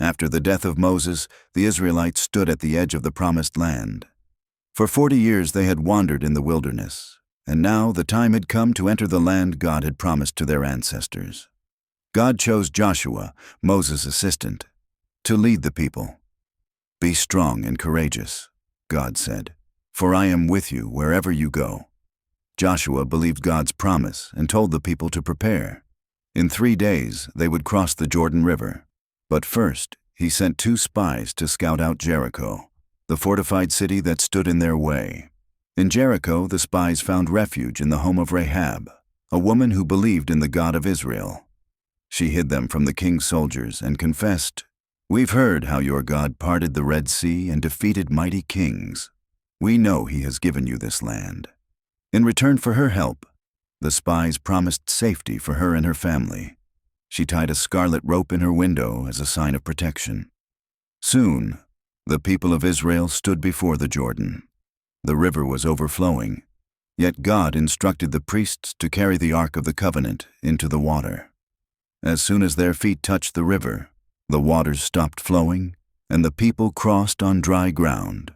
After the death of Moses, the Israelites stood at the edge of the promised land. For 40 years they had wandered in the wilderness, and now the time had come to enter the land God had promised to their ancestors. God chose Joshua, Moses' assistant, to lead the people. "Be strong and courageous," God said, "for I am with you wherever you go." Joshua believed God's promise and told the people to prepare. In 3 days they would cross the Jordan River. But first, he sent 2 spies to scout out Jericho, the fortified city that stood in their way. In Jericho, the spies found refuge in the home of Rahab, a woman who believed in the God of Israel. She hid them from the king's soldiers and confessed, "We've heard how your God parted the Red Sea and defeated mighty kings. We know he has given you this land." In return for her help, the spies promised safety for her and her family. She tied a scarlet rope in her window as a sign of protection. Soon, the people of Israel stood before the Jordan. The river was overflowing, yet God instructed the priests to carry the Ark of the Covenant into the water. As soon as their feet touched the river, the waters stopped flowing, and the people crossed on dry ground.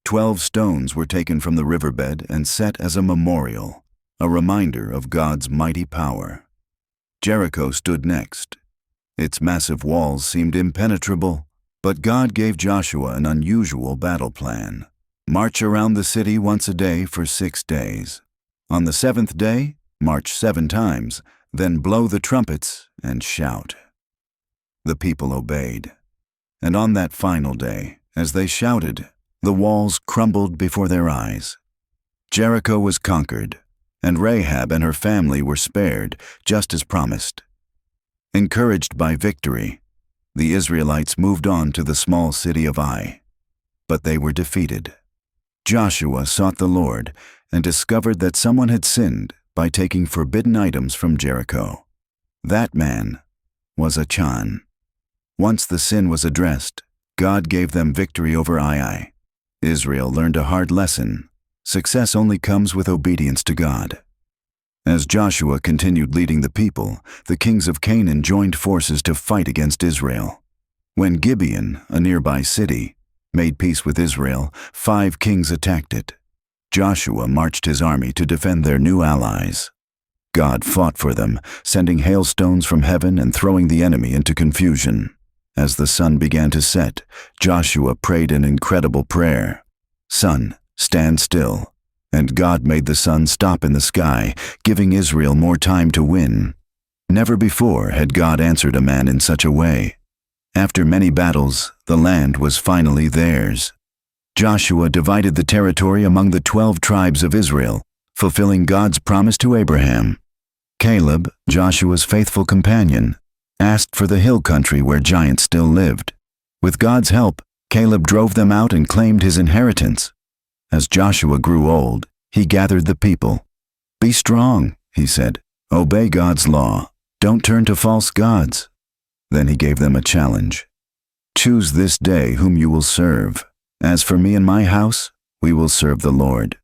12 stones were taken from the riverbed and set as a memorial, a reminder of God's mighty power. Jericho stood next. Its massive walls seemed impenetrable, but God gave Joshua an unusual battle plan. March around the city once a day for 6 days. On the 7th day, march 7 times, then blow the trumpets and shout. The people obeyed. And on that final day, as they shouted, the walls crumbled before their eyes. Jericho was conquered, and Rahab and her family were spared, just as promised. Encouraged by victory, the Israelites moved on to the small city of Ai, but they were defeated. Joshua sought the Lord and discovered that someone had sinned by taking forbidden items from Jericho. That man was Achan. Once the sin was addressed, God gave them victory over Ai. Israel learned a hard lesson. Success only comes with obedience to God. As Joshua continued leading the people, the kings of Canaan joined forces to fight against Israel. When Gibeon, a nearby city, made peace with Israel, 5 kings attacked it. Joshua marched his army to defend their new allies. God fought for them, sending hailstones from heaven and throwing the enemy into confusion. As the sun began to set, Joshua prayed an incredible prayer. "Sun, stand still." And God made the sun stop in the sky, giving Israel more time to win. Never before had God answered a man in such a way. After many battles, the land was finally theirs. Joshua divided the territory among the 12 tribes of Israel, fulfilling God's promise to Abraham. Caleb, Joshua's faithful companion, asked for the hill country where giants still lived. With God's help, Caleb drove them out and claimed his inheritance. As Joshua grew old, he gathered the people. "Be strong," he said. "Obey God's law. Don't turn to false gods." Then he gave them a challenge. "Choose this day whom you will serve. As for me and my house, we will serve the Lord."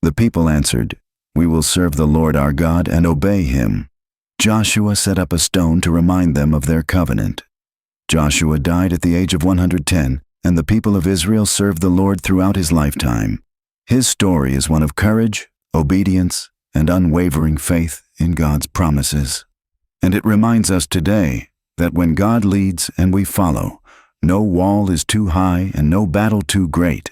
The people answered, "We will serve the Lord our God and obey him." Joshua set up a stone to remind them of their covenant. Joshua died at the age of 110, and the people of Israel served the Lord throughout his lifetime. His story is one of courage, obedience, and unwavering faith in God's promises. And it reminds us today that when God leads and we follow, no wall is too high and no battle too great